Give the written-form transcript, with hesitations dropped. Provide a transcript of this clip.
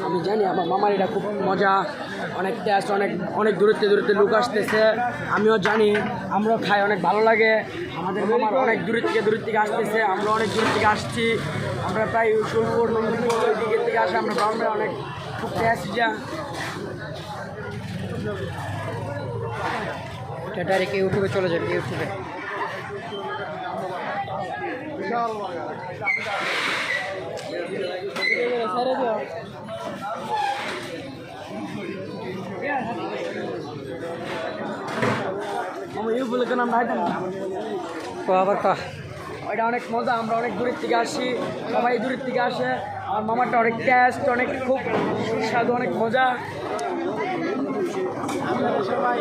আমি জানি আমার মামার এটা খুব মজা, অনেক টেস্ট, অনেক অনেক দূরত্বে দূরত্বে লোক আসতেছে। আমিও জানি, আমরাও খাই, অনেক ভালো লাগে। আমাদের মামার অনেক দূরের থেকে আসতেছে, আমরা অনেক দূর থেকে আসছি। আমরা প্রায় ষোলপুর নন্দনপুর ওই দিকের থেকে আসি, আমরা ব্রাউন অনেক খুব টেস্ট যা এটা ডাইরেক্ট ইউটিউবে চলে যাবে, ইউটিউবে। আমার ইউ বলে কেন আমরা আবার কা ওইটা অনেক মজা, আমরা অনেক দূরের থেকে আসি, সবাই দূরের থেকে আসে। আমার মামারটা অনেক টেস্ট, অনেক খুব সুস্বাদু, অনেক মজা। সবাই